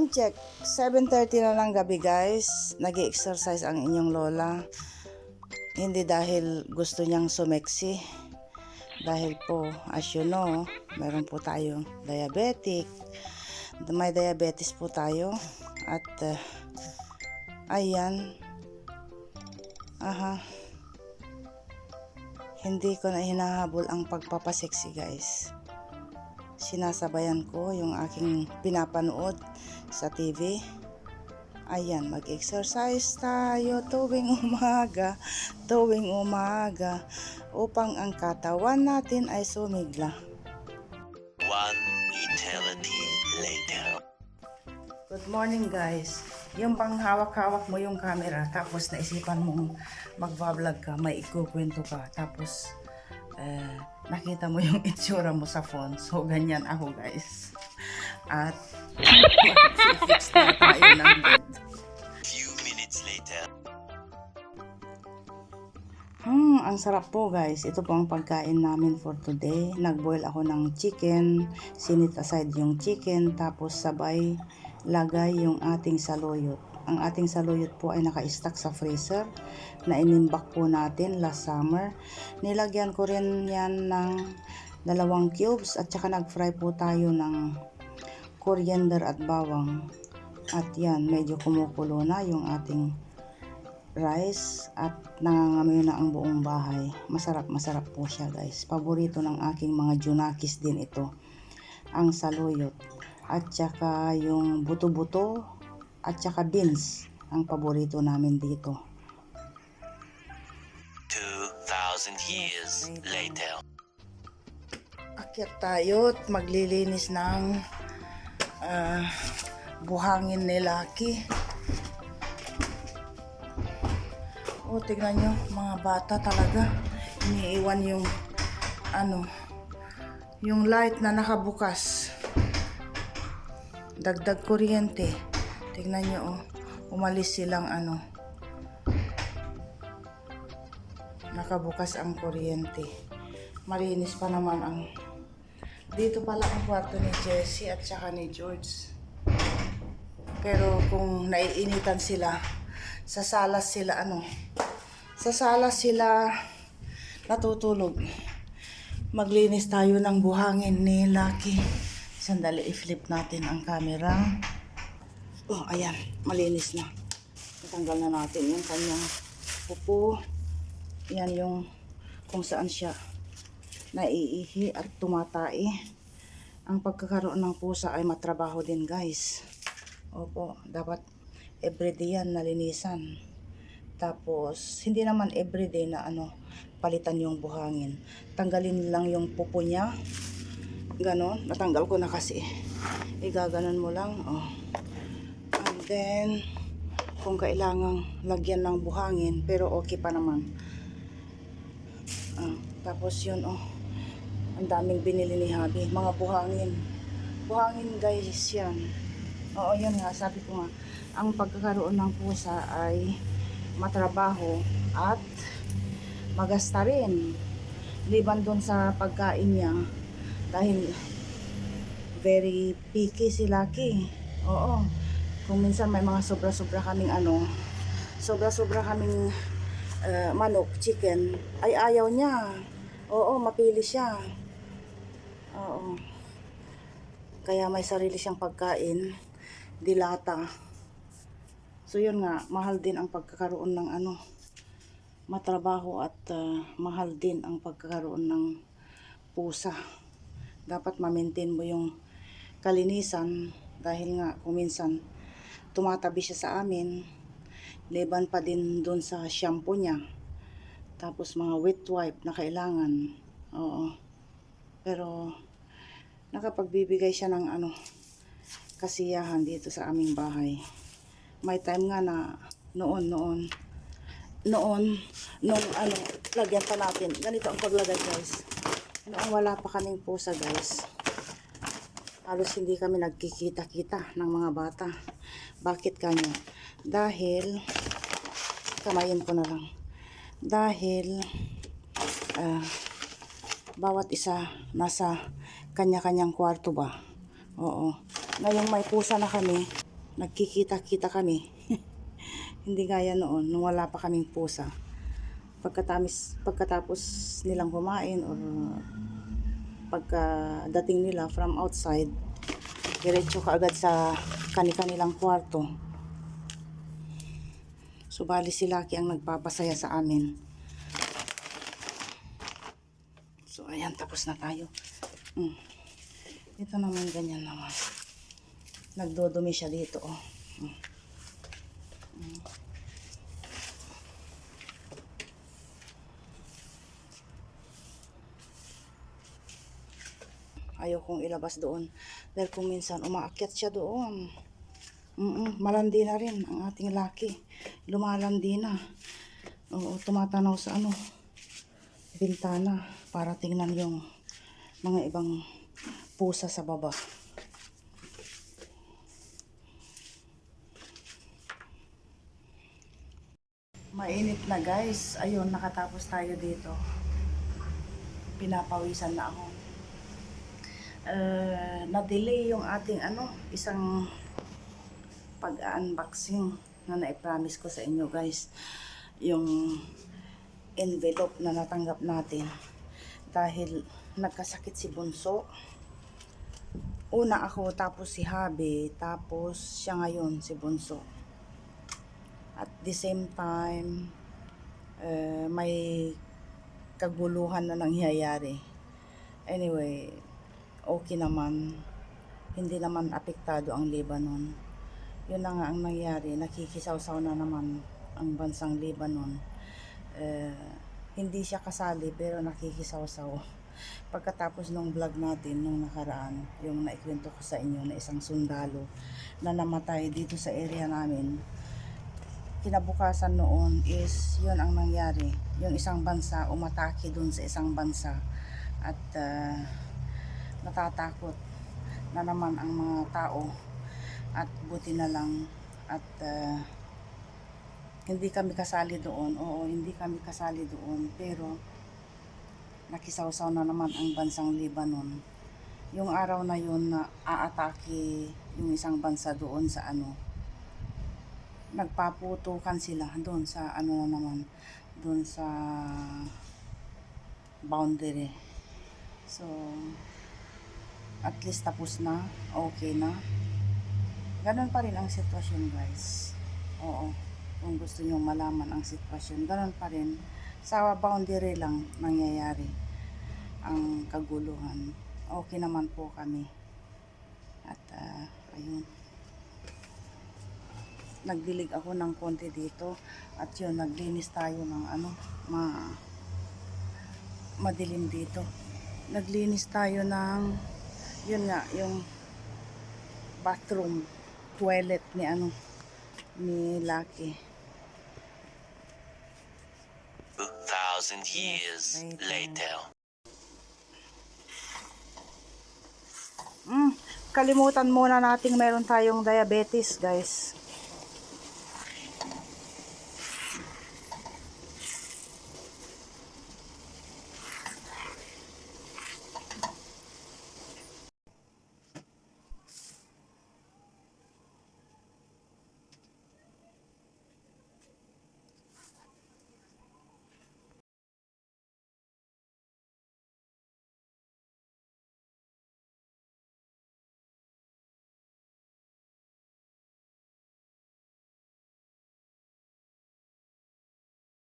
Time check, 7:30 na lang gabi guys. Nag-exercise ang inyong lola. Hindi dahil gusto niyang sumeksi. Dahil po, as you know, meron po tayong diabetic. May diabetes po tayo. At, ayan. Hindi ko na hinahabol ang pagpapaseksi guys. Sinasabayan ko yung aking pinapanood sa TV. Ayan, mag-exercise tayo tuwing umaga upang ang katawan natin ay sumigla. One eternity later. Good morning guys. Yung bang hawak-hawak mo yung camera tapos naisipan mong mag-vlog ka, may ikukwento ka, tapos nakita mo yung itsura mo sa phone. So, ganyan ako guys. At mag-fix na tayo ng bed. Few minutes later. Ang sarap po guys. Ito po ang pagkain namin for today. Nag-boil ako ng chicken. Sinit aside yung chicken. Tapos sabay lagay yung ating saluyot. Ang ating saluyot po ay naka-stack sa freezer na inimbak po natin last summer. Nilagyan ko rin yan ng 2 cubes at saka nag-fry po tayo ng coriander at bawang. At yan, medyo kumukulo na yung ating rice at nangangamoy na ang buong bahay. Masarap po siya guys. Paborito ng aking mga junakis din ito. Ang saluyot. At saka yung buto-buto at saka beans ang paborito namin dito. 2,000 years later. Akyat tayo at maglilinis ng buhangin ni Lucky. O, tignan nyo, mga bata talaga. Iniiwan yung light na nakabukas. Dagdag kuryente. Tignan nyo, oh. Umalis silang nakabukas ang kuryente. Malinis pa naman ang dito pala ang kwarto ni Jessie at saka ni George. Pero kung naiinitan sila, sa salas sila natutulog. Maglinis tayo ng buhangin ni Lucky. Sandali, i-flip natin ang camera. Oh, ayan, malinis na. Natanggal na natin yung kanyang pupo. Yan yung kung saan siya naiihi at tumatai. Ang pagkakaroon ng pusa ay matrabaho din guys. Opo, dapat everyday yan nalinisan. Tapos, hindi naman everyday na palitan yung buhangin. Tanggalin lang yung pupo niya. Ganon, natanggal ko na kasi. Igaganon mo lang, oh. And then, kung kailangang lagyan ng buhangin, pero okay pa naman. Tapos yun, oh. Ang daming binili ni Habi, mga buhangin. Buhangin guys yan. Oo, yun nga, sabi ko nga, ang pagkakaroon ng pusa ay matrabaho at magasta rin. Liban dun sa pagkain niya, dahil very picky si Lucky. Oo. Kung minsan may mga sobra-sobra kaming manok, chicken, ay ayaw niya. Oo, mapili siya. Oo. Kaya may sarili siyang pagkain, dilata. So yun nga, mahal din ang pagkakaroon ng matrabaho at mahal din ang pagkakaroon ng pusa. Dapat ma-maintain mo yung kalinisan dahil nga kung minsan tumatabi siya sa amin, liban pa din dun sa shampoo niya, tapos mga wet wipe na kailangan. Oo. Pero nakapagbibigay siya ng kasiyahan dito sa aming bahay. May time nga na noon lagyan pa natin. Ganito ang paglagay guys. Noong wala pa kaming pusa guys, halos hindi kami nagkikita-kita ng mga bata. Bakit kanya? Dahil, kamayin ko na lang. Dahil, bawat isa nasa kanya-kanyang kwarto ba? Oo. Ngayong may pusa na kami, nagkikita-kita kami. Hindi gaya noon, nung wala pa kaming pusa. Pagkatapos nilang kumain or pagkadating nila from outside, diretso ka agad sa kani-kanilang kwarto. Subali si Lucky ang nagpapasaya sa amin. So ayan, tapos na tayo. Ito naman ganyan naman. Nagdodumi siya dito, oh. Ayaw kong ilabas doon. Dahil kung minsan umaakyat siya doon. Malandi na rin ang ating Lucky. Lumalandi na. Oo, tumatanaw sa bintana para tingnan yung mga ibang pusa sa baba. Mainit na guys. Ayun, nakatapos tayo dito. Pinapawisan na ako. Na-delay yung ating isang pag-unboxing na na-promise ko sa inyo guys. Yung envelope na natanggap natin. Dahil nagkasakit si Bunso. Una ako, tapos si Habi, tapos siya ngayon, si Bunso. At the same time, may kaguluhan na nangyayari. Anyway, okay naman. Hindi naman apektado ang Lebanon. Yun na nga ang nangyari. Nakikisaw-saw na naman ang bansang Lebanon. Hindi siya kasali pero nakikisaw-saw. Pagkatapos ng vlog natin nung nakaraan, yung naikwento ko sa inyo na isang sundalo na namatay dito sa area namin, kinabukasan noon is yun ang nangyari. Yung isang bansa umatake dun sa isang bansa at natatakot na naman ang mga tao at buti na lang at hindi kami kasali doon. Oo, hindi kami kasali doon pero nakisawsaw na naman ang bansang Lebanon. Yung araw na yun na aatake yung isang bansa doon sa nagpaputukan sila doon sa na naman doon sa boundary. So at least tapos na, okay na. Ganon pa rin ang sitwasyon guys. Oo, kung gusto nyo malaman ang sitwasyon, ganon pa rin. Sa boundary lang nangyayari ang kaguluhan. Okay naman po kami. At ayun. Nagdilig ako ng konti dito. At yun, naglinis tayo ng madilim dito. Naglinis tayo ng yun nga, yung bathroom, toilet ni Lucky. 2,000 years later. Kalimutan muna nating meron tayong diabetes guys.